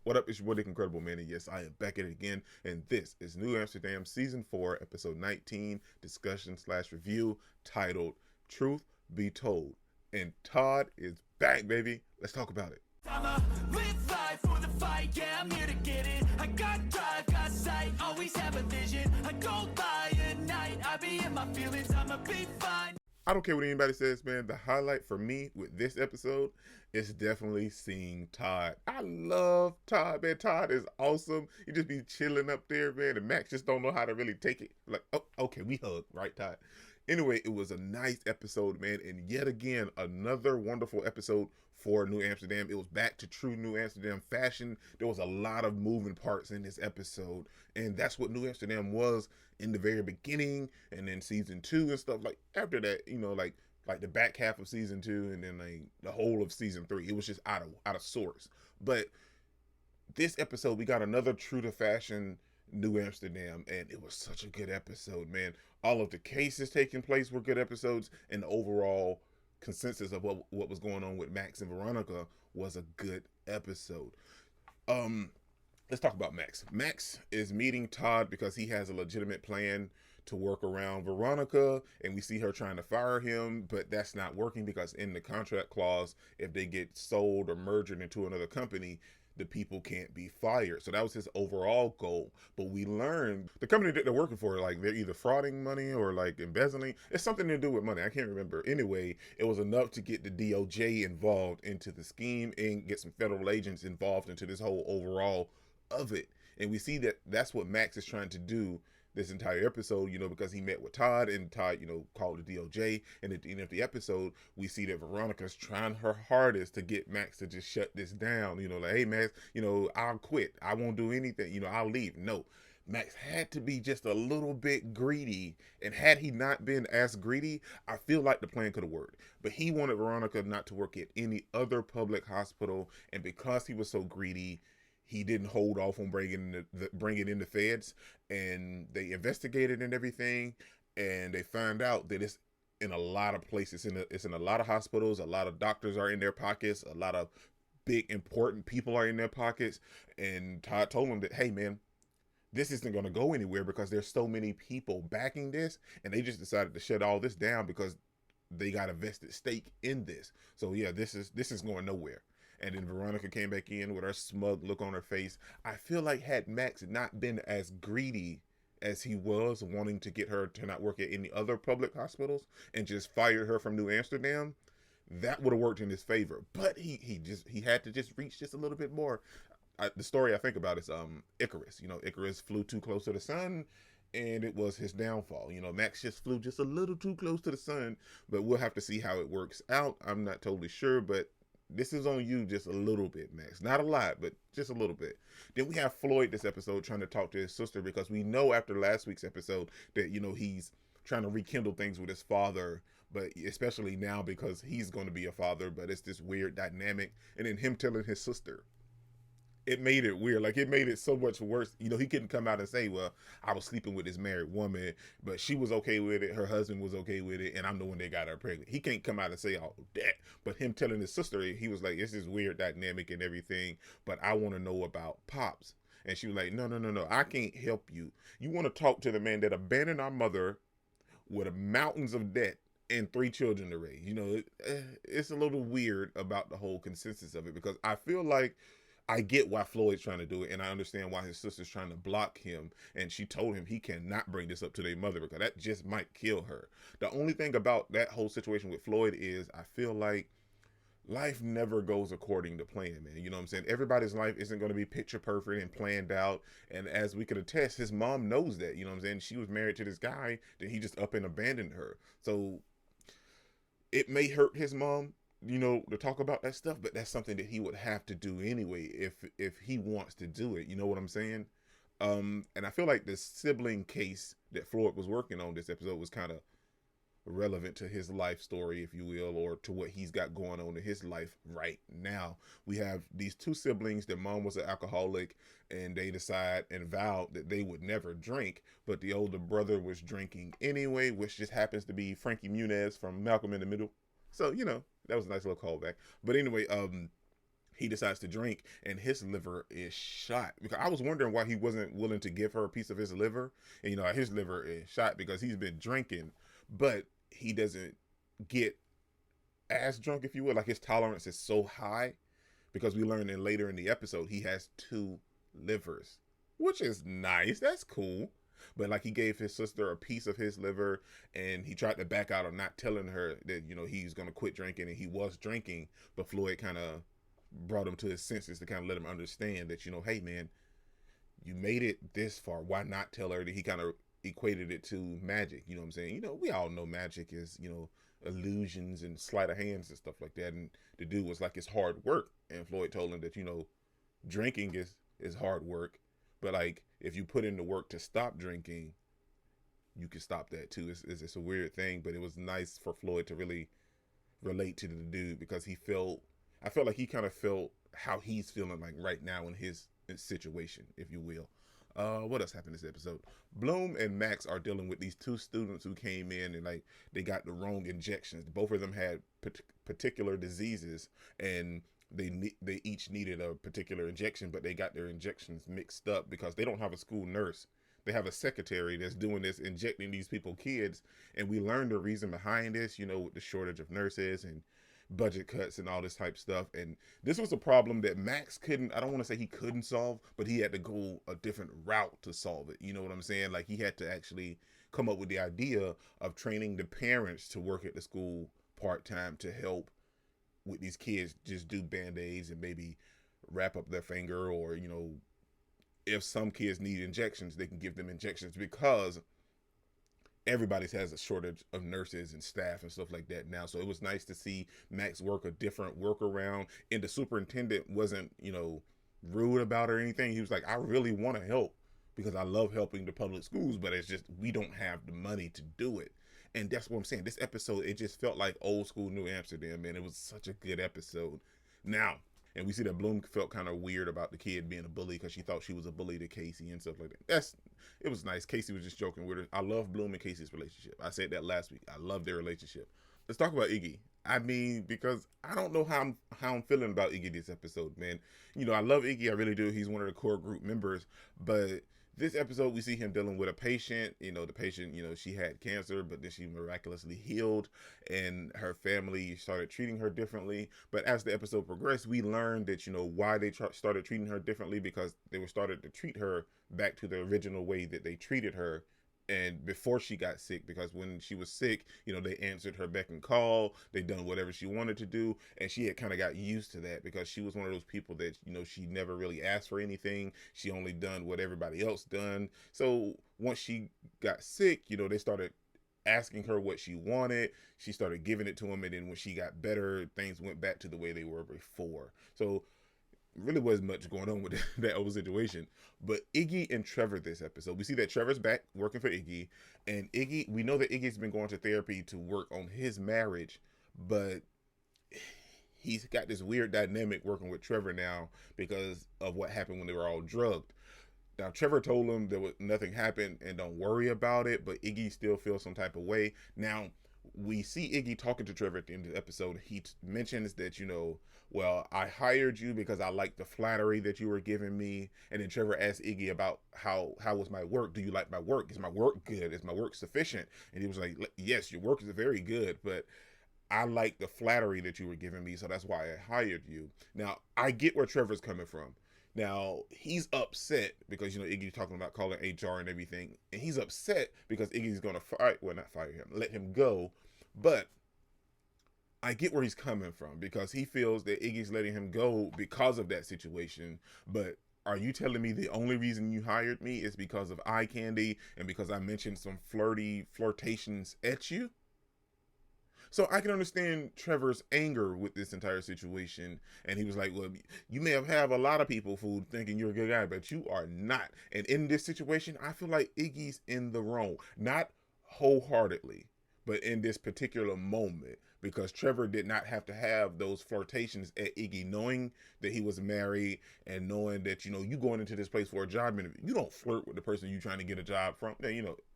What up? It's your boy Dick Incredible Man, and yes, I am back at it again. And this is New Amsterdam Season 4, Episode 19, discussion slash review, titled Truth Be Told. And Todd is back, baby. Let's talk about it. I'ma live life for the fight, yeah, I'm here to get it. I got drive, got sight, always have a vision. I don't lie at night, I be in my feelings, I'ma be fine. I don't care what anybody says, man. The highlight for me with this episode is definitely seeing Todd. I love Todd, man. Todd is awesome. He just be chilling up there, man. And Max just don't know how to really take it. Like, oh, okay, we hug, right, Todd? Anyway, it was a nice episode, man. And yet again, another wonderful episode for New Amsterdam. It was back to true New Amsterdam fashion. There was a lot of moving parts in this episode. And that's what New Amsterdam was in the very beginning, and then season 2 and stuff. Like after that, you know, like the back half of season 2 and then like the whole of season 3, it was just out of sorts. But this episode, we got another true to fashion New Amsterdam, and it was such a good episode, man. All of the cases taking place were good episodes, and the overall consensus of what was going on with Max and Veronica was a good episode. Let's talk about Max. Max is meeting Todd because he has a legitimate plan to work around Veronica, and we see her trying to fire him, but that's not working because in the contract clause, if they get sold or merged into another company, the people can't be fired. So that was his overall goal. But we learned the company that they're working for, like they're either frauding money or like embezzling. It's something to do with money. I can't remember. Anyway, it was enough to get the DOJ involved into the scheme and get some federal agents involved into this whole overall of it. And we see that that's what Max is trying to do this entire episode, you know, because he met with Todd, and Todd, you know, called the DOJ. And at the end of the episode, we see that Veronica's trying her hardest to get Max to just shut this down. You know, like, hey, Max, you know, I'll quit. I won't do anything. You know, I'll leave. No, Max had to be just a little bit greedy. And had he not been as greedy, I feel like the plan could have worked. But he wanted Veronica not to work at any other public hospital. And because he was so greedy, he didn't hold off on bringing in the feds, and they investigated and everything, and they found out that it's in a lot of places. It's in a lot of hospitals. A lot of doctors are in their pockets. A lot of big important people are in their pockets. And Todd told him that, hey man, this isn't going to go anywhere because there's so many people backing this, and they just decided to shut all this down because they got a vested stake in this. So yeah, this is going nowhere. And then Veronica came back in with her smug look on her face. I feel like had Max not been as greedy as he was, wanting to get her to not work at any other public hospitals and just fired her from New Amsterdam, that would have worked in his favor. But he had to just reach just a little bit more. The story I think about is Icarus. You know, Icarus flew too close to the sun, and it was his downfall. You know, Max just flew just a little too close to the sun, but we'll have to see how it works out. I'm not totally sure, but this is on you just a little bit, Max. Not a lot, but just a little bit. Then we have Floyd this episode trying to talk to his sister, because we know after last week's episode that, you know, he's trying to rekindle things with his father, but especially now because he's going to be a father, but it's this weird dynamic. And then him telling his sister, it made it weird. Like, it made it so much worse. You know, he couldn't come out and say, well, I was sleeping with this married woman, but she was okay with it, her husband was okay with it, and I'm the one that got her pregnant. He can't come out and say all that. But him telling his sister, he was like, it's this weird dynamic and everything, but I want to know about Pops. And she was like, no, I can't help you. You want to talk to the man that abandoned our mother with mountains of debt and 3 children to raise. You know, it's a little weird about the whole consensus of it, because I feel like I get why Floyd's trying to do it, and I understand why his sister's trying to block him. And she told him he cannot bring this up to their mother because that just might kill her. The only thing about that whole situation with Floyd is I feel like life never goes according to plan, man. You know what I'm saying? Everybody's life isn't going to be picture perfect and planned out. And as we could attest, his mom knows that. You know what I'm saying? She was married to this guy, then he just up and abandoned her. So it may hurt his mom, you know, to talk about that stuff, but that's something that he would have to do anyway if he wants to do it. You know what I'm saying? And I feel like the sibling case that Floyd was working on this episode was kind of relevant to his life story, if you will, or to what he's got going on in his life right now. We have these 2 siblings. Their mom was an alcoholic, and they decide and vowed that they would never drink, but the older brother was drinking anyway, which just happens to be Frankie Muniz from Malcolm in the Middle. So, you know, that was a nice little callback. But anyway, he decides to drink, and his liver is shot. Because I was wondering why he wasn't willing to give her a piece of his liver. And his liver is shot because he's been drinking, but he doesn't get as drunk, if you will. Like, his tolerance is so high, because we learned in later in the episode he has two livers, which is nice. That's cool. But like, he gave his sister a piece of his liver, and he tried to back out of not telling her that he's gonna quit drinking, and he was drinking. But Floyd kind of brought him to his senses to kind of let him understand that hey man, you made it this far. Why not tell her? That he kind of equated it to magic. You know what I'm saying? We all know magic is illusions and sleight of hands and stuff like that. And the dude was like, it's hard work. And Floyd told him that drinking is hard work, but like, if you put in the work to stop drinking, you can stop that too. It's a weird thing, but it was nice for Floyd to really relate to the dude, because I felt like he kind of felt how he's feeling like right now in his situation, if you will. What else happened this episode? Bloom and Max are dealing with these two students who came in, and like, they got the wrong injections. Both of them had particular diseases, and they each needed a particular injection, but they got their injections mixed up because they don't have a school nurse. They have a secretary that's doing this, injecting these people kids. And we learned the reason behind this, with the shortage of nurses and budget cuts and all this type stuff. And this was a problem that Max couldn't, I don't want to say he couldn't solve, but he had to go a different route to solve it. You know what I'm saying? Like, he had to actually come up with the idea of training the parents to work at the school part-time to help with these kids just do band-aids and maybe wrap up their finger, or if some kids need injections, they can give them injections, because everybody has a shortage of nurses and staff and stuff like that now. So it was nice to see Max work a different workaround, and the superintendent wasn't rude about it or anything. He was like, I really want to help because I love helping the public schools, but it's just we don't have the money to do it. And that's what I'm saying. This episode, it just felt like old school New Amsterdam, man. It was such a good episode. Now, and we see that Bloom felt kind of weird about the kid being a bully, because she thought she was a bully to Casey and stuff like that. It was nice. Casey was just joking with her. I love Bloom and Casey's relationship. I said that last week. I love their relationship. Let's talk about Iggy. I mean, because I don't know how I'm feeling about Iggy this episode, man. I love Iggy. I really do. He's one of the core group members, but this episode, we see him dealing with a patient. The patient, she had cancer, but then she miraculously healed, and her family started treating her differently. But as the episode progressed, we learned that, why they started treating her differently, because they were started to treat her back to the original way that they treated her and before she got sick, because when she was sick, they answered her beck and call. They done whatever she wanted to do, and she had kind of got used to that, because she was one of those people that she never really asked for anything. She only done what everybody else done. So once she got sick, they started asking her what she wanted. She started giving it to them, and then when she got better, things went back to the way they were before. So really wasn't much going on with that whole situation. But Iggy and Trevor this episode, we see that Trevor's back working for Iggy, and Iggy, we know that Iggy's been going to therapy to work on his marriage, but he's got this weird dynamic working with Trevor now because of what happened when they were all drugged. Now, Trevor told him that nothing happened and don't worry about it, but Iggy still feels some type of way. Now, we see Iggy talking to Trevor at the end of the episode. He mentions that, well, I hired you because I like the flattery that you were giving me. And then Trevor asked Iggy about how was my work? Do you like my work? Is my work good? Is my work sufficient? And he was like, yes, your work is very good, but I like the flattery that you were giving me, so that's why I hired you. Now, I get where Trevor's coming from. Now, he's upset because, Iggy's talking about calling HR and everything. And he's upset because Iggy's going to not fire him, let him go. But I get where he's coming from, because he feels that Iggy's letting him go because of that situation. But are you telling me the only reason you hired me is because of eye candy and because I mentioned some flirtations at you? So I can understand Trevor's anger with this entire situation. And he was like, well, you may have a lot of people fool thinking you're a good guy, but you are not. And in this situation, I feel like Iggy's in the wrong. Not wholeheartedly, but in this particular moment, because Trevor did not have to have those flirtations at Iggy, knowing that he was married and knowing that, you going into this place for a job interview. You don't flirt with the person you're trying to get a job from,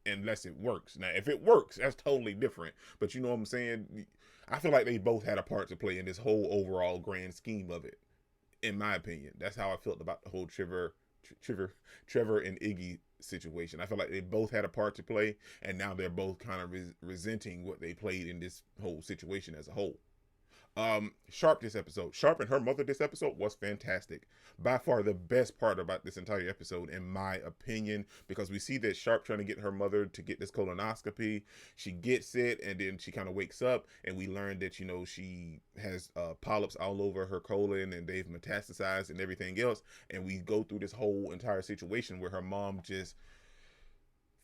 unless it works. Now, if it works, that's totally different. But you know what I'm saying? I feel like they both had a part to play in this whole overall grand scheme of it. in my opinion. That's how I felt about the whole Trevor and Iggy situation. I feel like they both had a part to play, and now they're both kind of resenting what they played in this whole situation as a whole. Sharp this episode. Sharp and her mother this episode was fantastic. By far the best part about this entire episode, in my opinion, because we see that Sharp trying to get her mother to get this colonoscopy. She gets it, and then she kind of wakes up, and we learn that, you know, she has polyps all over her colon, and they've metastasized and everything else. And we go through this whole entire situation where her mom just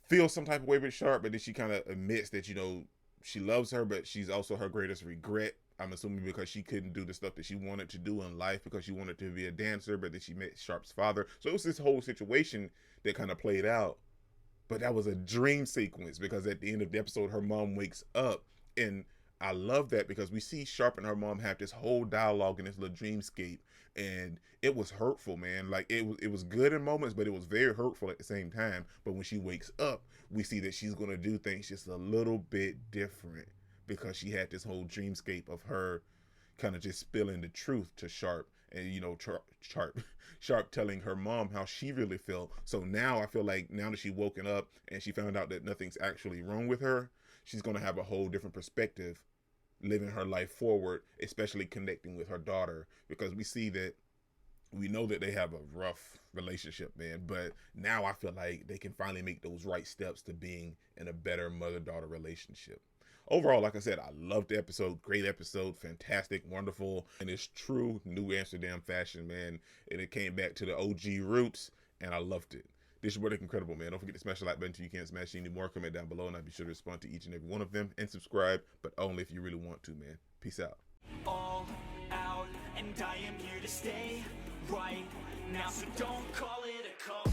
feels some type of way with Sharp, but then she kind of admits that, you know, she loves her, but she's also her greatest regret. I'm assuming because she couldn't do the stuff that she wanted to do in life because she wanted to be a dancer, but then she met Sharp's father. So it was this whole situation that kind of played out. But that was a dream sequence because at the end of the episode, her mom wakes up. And I love that because we see Sharp and her mom have this whole dialogue in this little dreamscape. And it was hurtful, man. Like it was good in moments, but it was very hurtful at the same time. But when she wakes up, we see that she's going to do things just a little bit different, because she had this whole dreamscape of her kind of just spilling the truth to Sharp, and, you know, Sharp telling her mom how she really felt. So now I feel like now that she's woken up and she found out that nothing's actually wrong with her, she's going to have a whole different perspective living her life forward, especially connecting with her daughter, because we know that they have a rough relationship, man, but now I feel like they can finally make those right steps to being in a better mother-daughter relationship. Overall, like I said, I loved the episode. Great episode. Fantastic. Wonderful. And it's true New Amsterdam fashion, man. And it came back to the OG roots, and I loved it. This is your boy, Incredible, man. Don't forget to smash the like button so you can't smash any more. Comment down below, and I'll be sure to respond to each and every one of them. And subscribe, but only if you really want to, man. Peace out. All out, and I am here to stay right now, so don't call it a call.